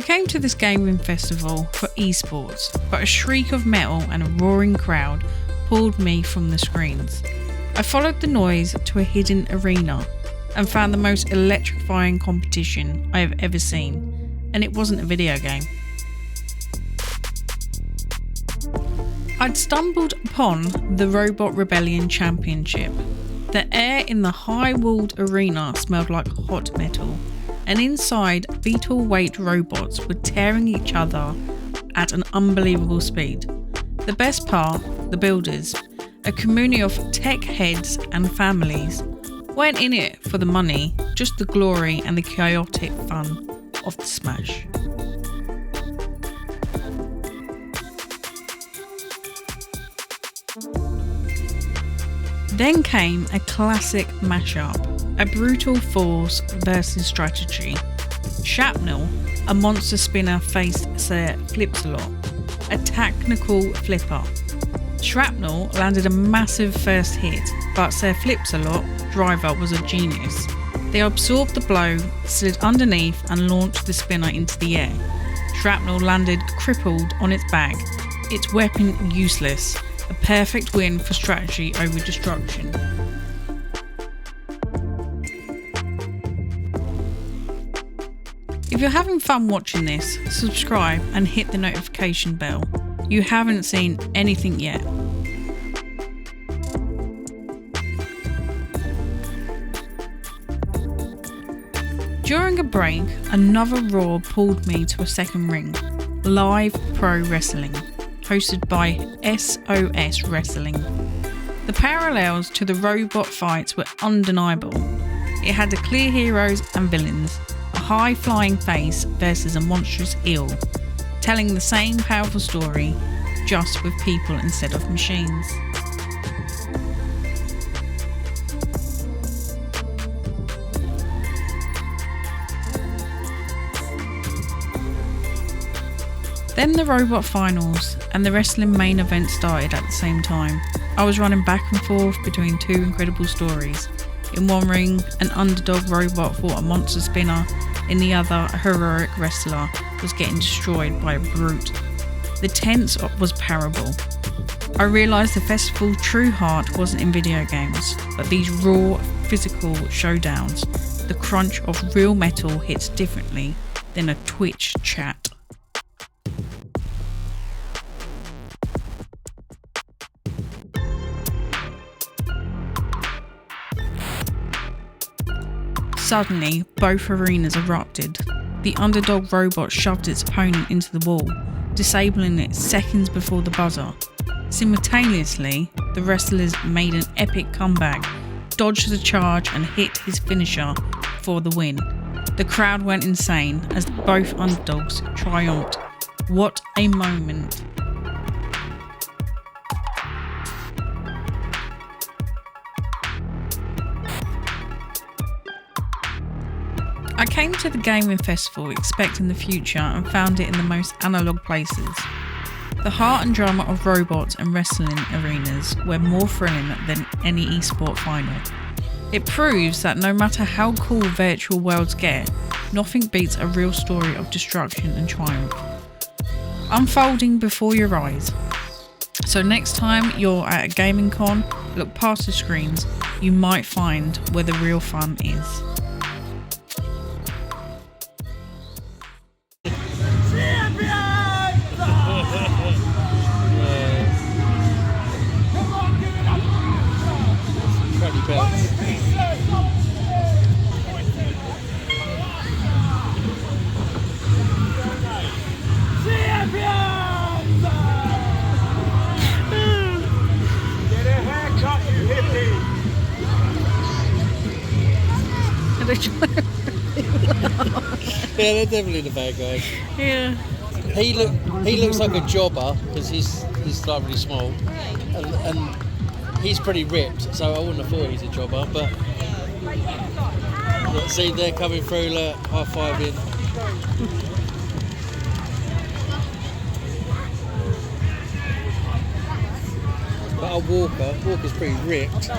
came to this gaming festival for esports, but a shriek of metal and a roaring crowd pulled me from the screens. I followed the noise to a hidden arena and found the most electrifying competition I have ever seen, and it wasn't a video game. I'd stumbled upon the Robot Rebellion Championship. The air in the high-walled arena smelled like hot metal, and inside, beetle-weight robots were tearing each other at an unbelievable speed. The best part, the builders, a community of tech heads and families, weren't in it for the money, just the glory and the chaotic fun of the smash. Then came a classic mashup, a brutal force versus strategy. Shrapnel, a monster spinner, faced Sir Flipsalot, a technical flipper. Shrapnel landed a massive first hit, but Sir Flipsalot, driver, was a genius. They absorbed the blow, slid underneath and launched the spinner into the air. Shrapnel landed crippled on its back, its weapon useless, a perfect win for strategy over destruction. If you're having fun watching this, subscribe and hit the notification bell. You haven't seen anything yet. During a break, another roar pulled me to a second ring, live pro wrestling, hosted by SOS Wrestling. The parallels to the robot fights were undeniable. It had the clear heroes and villains, a high-flying face versus a monstrous eel, telling the same powerful story, just with people instead of machines. Then the robot finals and the wrestling main event started at the same time. I was running back and forth between two incredible stories. In one ring, an underdog robot fought a monster spinner. In the other, a heroic wrestler was getting destroyed by a brute. The tense was parable. I realised the festival's true heart wasn't in video games, but these raw, physical showdowns. The crunch of real metal hits differently than a Twitch chat. Suddenly, both arenas erupted. The underdog robot shoved its opponent into the wall, disabling it seconds before the buzzer. Simultaneously, the wrestlers made an epic comeback, dodged the charge and hit his finisher for the win. The crowd went insane as both underdogs triumphed. What a moment! I came to the gaming festival expecting the future and found it in the most analogue places. The heart and drama of robots and wrestling arenas were more thrilling than any esport final. It proves that no matter how cool virtual worlds get, nothing beats a real story of destruction and triumph, unfolding before your eyes. So next time you're at a gaming con, look past the screens, you might find where the real fun is. Yeah, they're definitely the bad guys. Yeah. He looks like a jobber because he's like really small, and he's pretty ripped. So I wouldn't have thought he's a jobber. But look, see, they're coming through. Look, high fiving. But Walker's pretty ripped.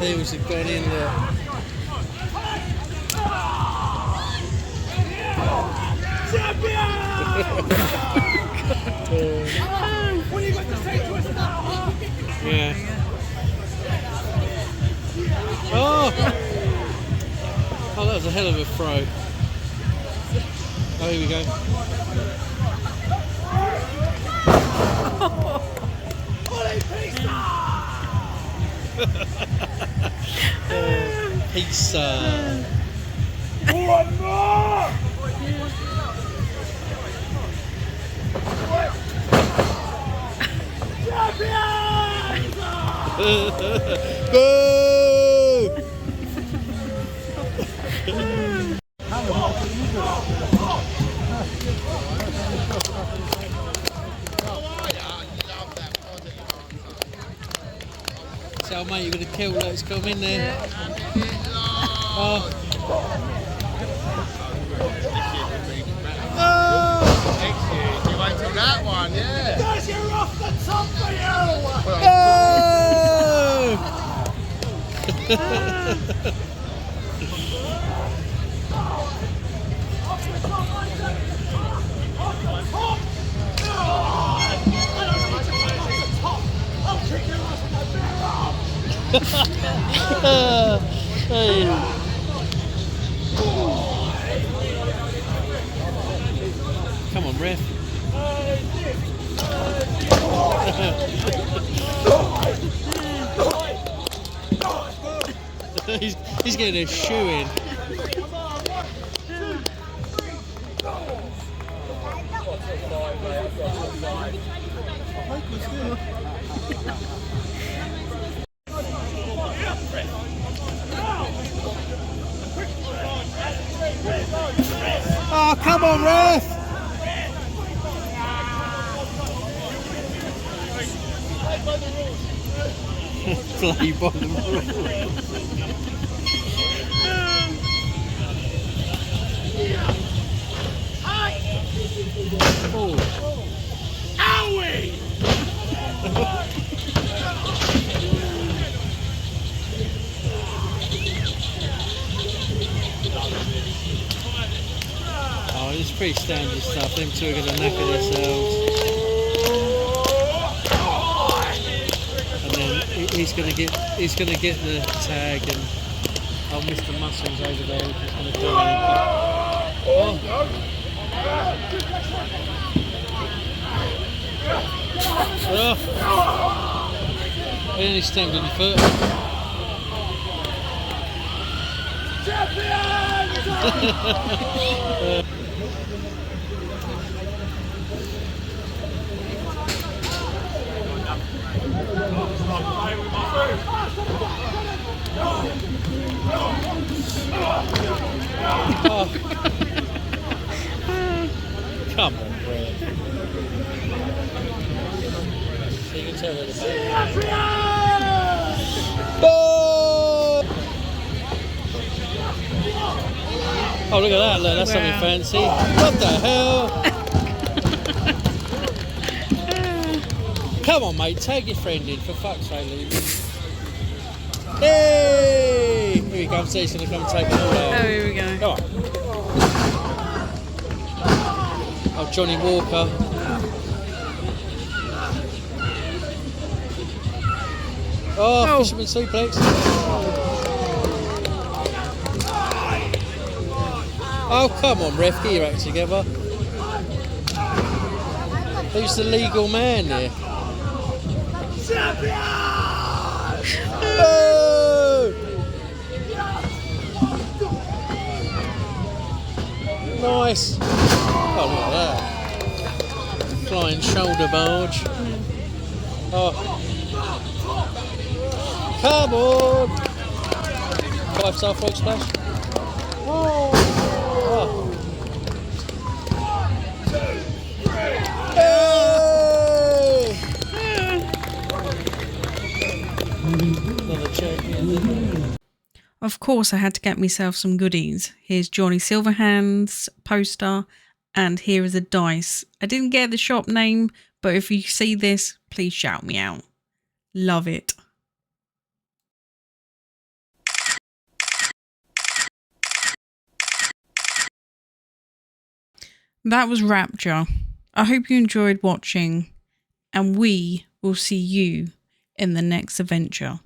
heels have gone in there. Yeah. Oh! Oh, that was a hell of a throw. Oh, here we go. Pizza. One more! Boo! So, mate, you're going to kill let's come in there. Oh. You went to that one, yeah. Guys, you're off the top for you! Hey. Come on, ref. he's getting a shoe in. Oh, come on, ref! Play by the rules. Oh. Owie! Oh, it's pretty standard stuff. Them two are going to knacker themselves. And then he's going to get the tag, and oh, Mr. Muscles over there is just going to do it. Oh. Oh. And he's stamped on the foot. Oh. Come on, Brad. So you can tell where the oh, look at that, look, that's something fancy. What the hell? Come on, mate, tag your friend in, for fuck's sake, Luke. Hey! Here he comes, he's going to come and take it all out. Oh, here we go. Come on. Oh, Johnny Walker. Oh, fisherman suplex. Oh, come on, ref, get your act together. Who's the legal man there? Oh! Nice. Oh, look at that. Flying shoulder barge. Oh. Come on. 5-star frog splash. Oh. Of course, I had to get myself some goodies. Here's Johnny Silverhand's poster, and here is a dice. I didn't get the shop name, but if you see this, please shout me out. Love it. That was Rapture. I hope you enjoyed watching, and we will see you in the next adventure.